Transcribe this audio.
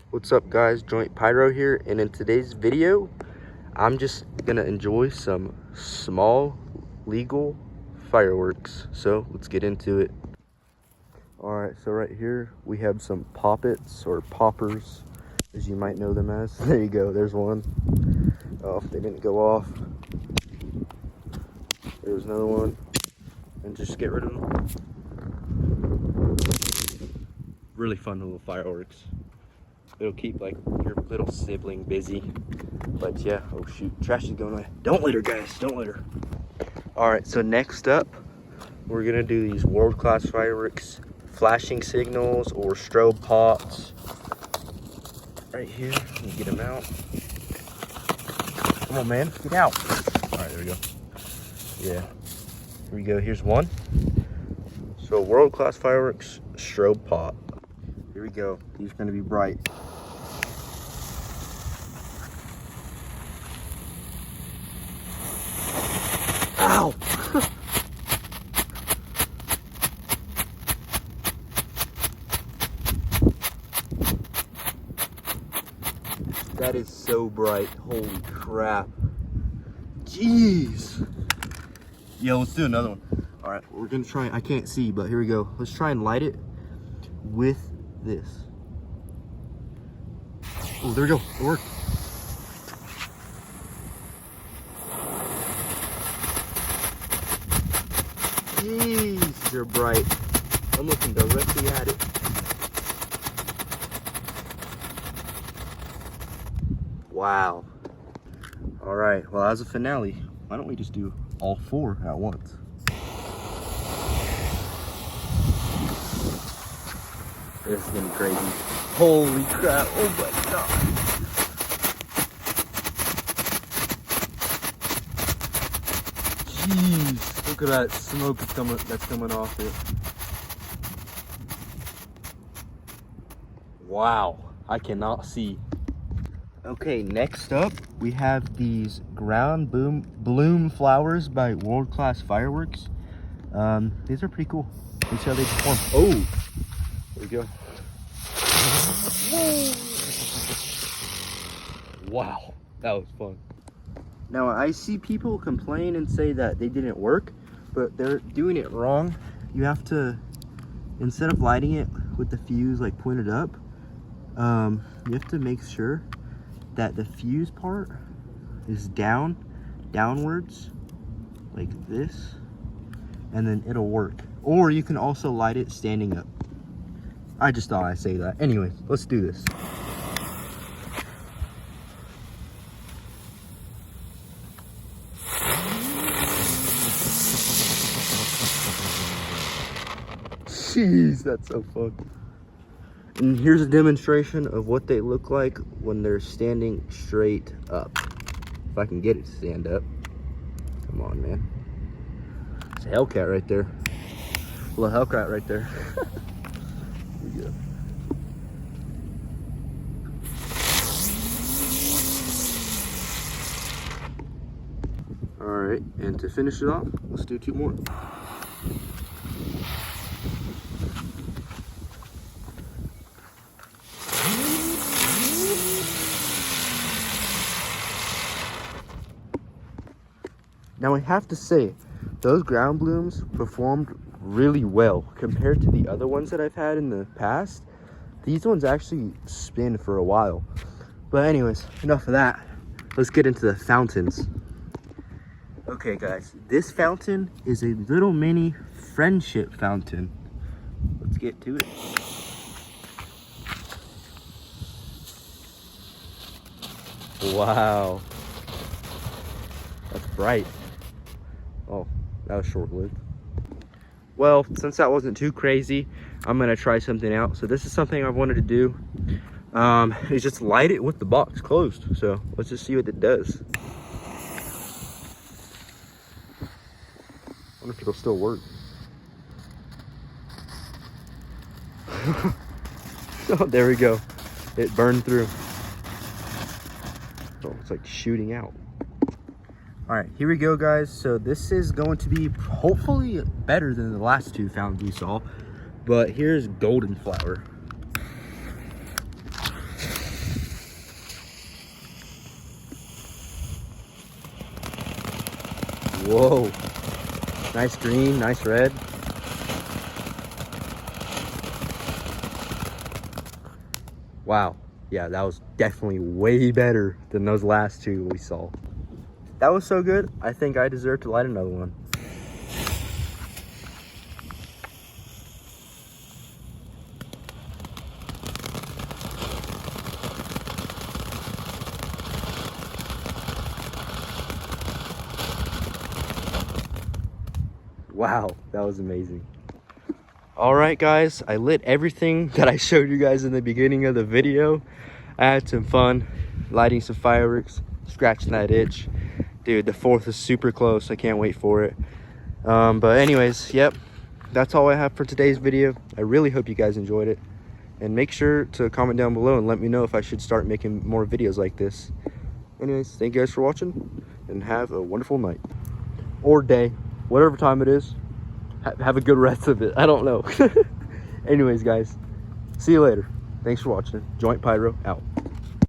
What's up guys, JointPyro here, and in today's video I'm just gonna enjoy some small legal fireworks. So let's get into it. Alright, so right here we have some poppets or poppers as you might know them as. There you go, there's one. Oh, they didn't go off. There's another one. And just get rid of them. Really fun little fireworks. It'll keep like your little sibling busy. But yeah, oh shoot, trash is going away. Don't litter guys, don't litter. All right, so next up, we're gonna do these world-class fireworks, flashing signals or strobe pops. Right here, let me get them out. Come on man, get out. All right, there we go. Yeah, here we go, here's one. So world-class fireworks, strobe pop. Here we go, these are gonna be bright. Ow! That is so bright, holy crap. Jeez. Yeah, let's do another one. All right, we're gonna try, I can't see, but here we go. Let's try and light it with this. Oh, there we go, it worked. Jeez, they're bright. I'm looking directly at it. Wow. All right, well, as a finale, why don't we just do all four at once? This is gonna be crazy. Holy crap, oh my god. Jeez, look at that smoke that's coming off it. Wow, I cannot see. Okay, next up, we have these ground bloom flowers by World Class Fireworks. These are pretty cool. Let's see how they perform. Oh, there we go. Wow, that was fun. Now, I see people complain and say that they didn't work, but they're doing it wrong. You have to, instead of lighting it with the fuse like pointed up, you have to make sure that the fuse part is downwards, like this, and then it'll work. Or you can also light it standing up. I just thought I'd say that. Anyways, let's do this. Jeez, that's so fun. And here's a demonstration of what they look like when they're standing straight up. If I can get it to stand up. Come on, man. It's a Hellcat right there. A little Hellcat right there. Here we go. All right, and to finish it off, let's do two more. Now I have to say, those ground blooms performed really well compared to the other ones that I've had in the past. These ones actually spin for a while. But anyways, enough of that. Let's get into the fountains. Okay guys, this fountain is a little mini friendship fountain. Let's get to it. Wow. That's bright. Oh, that was short-lived. Well, since that wasn't too crazy, I'm gonna try something out. So this is something I've wanted to do. Is just light it with the box closed. So let's just see what it does. I wonder if it'll still work. Oh, there we go. It burned through. Oh, it's like shooting out. All right, here we go guys. So this is going to be hopefully better than the last two fountains we saw, but here's golden flower. Whoa. Nice green, nice red. Wow. Yeah, that was definitely way better than those last two we saw. That was so good, I think I deserve to light another one. Wow, that was amazing. All right, guys, I lit everything that I showed you guys in the beginning of the video. I had some fun lighting some fireworks, scratching that itch. Dude, the 4th is super close. I can't wait for it. But anyways, yep, that's all I have for today's video. I really hope you guys enjoyed it. And make sure to comment down below and let me know if I should start making more videos like this. Anyways, thank you guys for watching, and have a wonderful night. Or day, whatever time it is. Have a good rest of it. I don't know. Anyways, guys, see you later. Thanks for watching. JointPyro out.